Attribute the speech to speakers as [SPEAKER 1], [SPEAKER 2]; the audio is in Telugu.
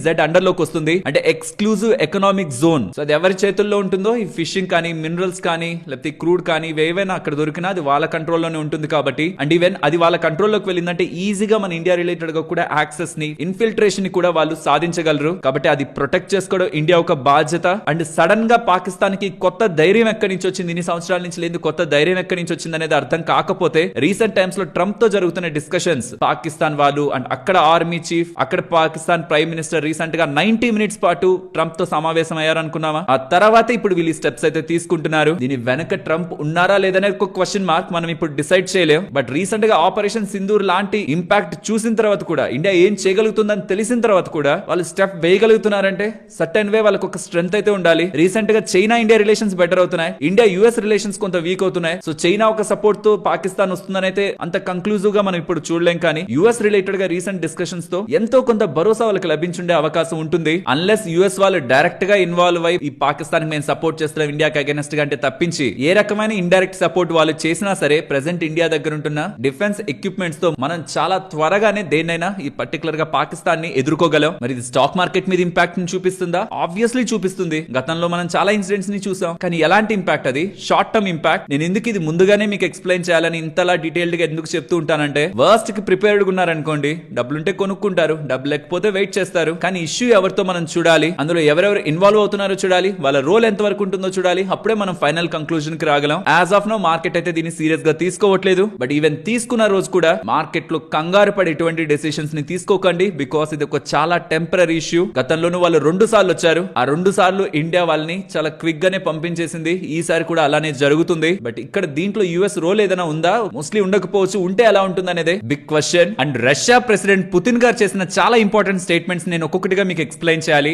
[SPEAKER 1] జెడ్ అండర్ లోకి వస్తుంది, అంటే ఎక్స్క్లూజివ్ ఎకనామిక్ జోన్. సో అది ఎవరి చేతుల్లో ఉంటుందో, ఈ ఫిషింగ్ కానీ, మినరల్స్ కానీ, లేకపోతే క్రూడ్ కానీ, ఏవైనా అక్కడ దొరికినా అది వాళ్ళ కంట్రోల్లోనే ఉంటుంది కాబట్టి, అండ్ ఈవెన్ అది వాళ్ళ కంట్రోల్లోకి వెళ్ళిందంటే ఈజీగా మన ఇండియా రిలేటెడ్ గా కూడా యాక్సెస్ ని, ఇన్ఫిల్ట్రేషన్ ని కూడా వాళ్ళు సాధించగలరు. కాబట్టి అది ప్రొటెక్ట్ చేసుకోవడం ఇండియా ఒక బాధ్యత. అండ్ సడన్ గా పాకిస్తాన్ కి కొత్త ధైర్యం ఎక్కడి నుంచి వచ్చింది, ఇన్ని సంవత్సరాల నుంచి లేదు కొత్త ధైర్యం ఎక్కడి నుంచి వచ్చింది అనేది అర్థం కాకపోతే, రీసెంట్ టైమ్స్ లో ట్రంప్ తో జరుగుతున్న డిస్కషన్స్, పాకిస్తాన్ వాళ్ళు అండ్ అక్కడ ఆర్మీ చీఫ్, అక్కడ పాకిస్తాన్ ప్రైమ్ మినిస్టర్ రీసెంట్ గా 90 మినిట్స్ పాటు ట్రంప్ తో సమావేశం అయ్యారనుకున్నావా? ఆ తర్వాత ఇప్పుడు వీళ్ళు స్టెప్స్ అయితే తీసుకుంటున్నారు. దీని వెనక ట్రంప్ ఉన్నారా లేదనే ఒక క్వశ్చన్ మార్క్ మనం ఇప్పుడు డిసైడ్ చేయలేం. బట్ రీసెంట్ గా ఆపరేషన్ సింధూర్ లాంటి ఇంపాక్ట్ చూసిన తర్వాత కూడా, ఇండియా ఏం చేయగలుగుతుందని తెలిసిన తర్వాత కూడా వాళ్ళు స్టెప్ వేయగలుగుతున్నారంటే సర్టెన్ వే వాళ్ళకి ఒక స్ట్రెంత్ అయితే ఉండాలి. రీసెంట్ గా చైనా ఇండియా రిలేషన్స్ బెటర్ అవుతున్నాయి, ఇండియా యుఎస్ రిలేషన్స్ కొంత వీక్ అవుతున్నాయి. సో చైనా ఒక సపోర్ట్ తో పాకిస్తాన్ వస్తుందని అయితే అంత కంక్లూజివ్ గా మనం ఇప్పుడు చూడలేం. కానీ యుఎస్ రిలేటెడ్ గా రీసెంట్ డిస్కషన్స్ తో ఎంతో కొంత భరోసా వాళ్ళకి లభించుండే అవకాశం ఉంటుంది. అన్లెస్ యుఎస్ వాళ్ళు డైరెక్ట్ గా ఇన్వాల్వ్ అయ్యి ఈ పాకిస్తాన్ మేము సపోర్ట్ చేస్తున్నాం ఇండియాకి అగైనెస్ట్ గా అంటే తప్పించి, ఏ రకమైన ఇండైరెక్ట్ సపోర్ట్ వాళ్ళు చేసినా సరే, ప్రెసెంట్ ఇండియా దగ్గర ఉంటున్న డిఫెన్స్ ఎక్విప్మెంట్స్ తో మనం చాలా త్వరగానే దేన్నైనా ఈ పర్టికులర్ గా పాకిస్తాన్ ని ఎదుర్కోగలం. మరి ఇది స్టాక్ మార్కెట్ మీద ఇంపాక్ట్ ని చూపిస్తుందా? ఆబ్వియస్లీ చూపిస్తుంది. గతంలో మనం చాలా ఇన్సిడెంట్స్ ని చూసాం. కానీ ఎలాంటి ఇంపాక్ట్? అది షార్ట్ టర్మ్ ఇంపాక్ట్. నేను ఎందుకు ఇది ముందుగానే మీకు ఎక్స్ప్లెయిన్ చేయాలని ఇంతలా డీటెయిల్డ్ గా ఎందుకు చెప్తూ ఉంటానంటే, వర్స్ట్ కి ప్రిపేర్డ్ ఉన్నారనుకోండి, డబ్బులుంటే కొనుక్కుంటారు, డబ్బు లేకపోతే వెయిట్ చేస్తారు. కానీ ఇష్యూ ఎవరితో మనం చూడాలి, అందులో ఎవరెవరు ఇన్వాల్వ్ అవుతున్నారో చూడాలి, వాళ్ళ రోల్ ఎంత వరకు ఉంటుందో చూడాలి. అప్పుడే మనం ఫైనల్ కంక్లూజన్ కి రాగలం. యాజ్ ఆఫ్ నో మార్కెట్ అయితే దీన్ని సీరియస్ గా తీసుకోవట్లేదు. బట్ ఈవెన్ తీసుకున్న రోజు కూడా మార్కెట్ లో కంగారు పడి ఎటువంటి డెసిషన్స్ ని తీసుకోకండి. బికాస్ ఇది ఒక చాలా టెంపరీ ఇష్యూ. గతంలోనూ వాళ్ళు 2 సార్లు వచ్చారు. ఆ 2 సార్లు ఇండియా వాళ్ళని చాలా క్విక్ గానే పంపించేసింది. ఈసారి కూడా అలానే జరుగుతుంది. బట్ ఇక్కడ దీంట్లో యుఎస్ రోల్ ఏదైనా ఉందా? మోస్ట్లీ ఉండకపోవచ్చు. ఉంటే ఎలా ఉంటుంది అనేది big question. And Russia president Putin గారు చేసిన చాలా ఇంపార్టెంట్ స్టేట్మెంట్స్ నేను ఒక్కొక్కటిగా మీకు ఎక్స్ప్లెయిన్ చేయాలి.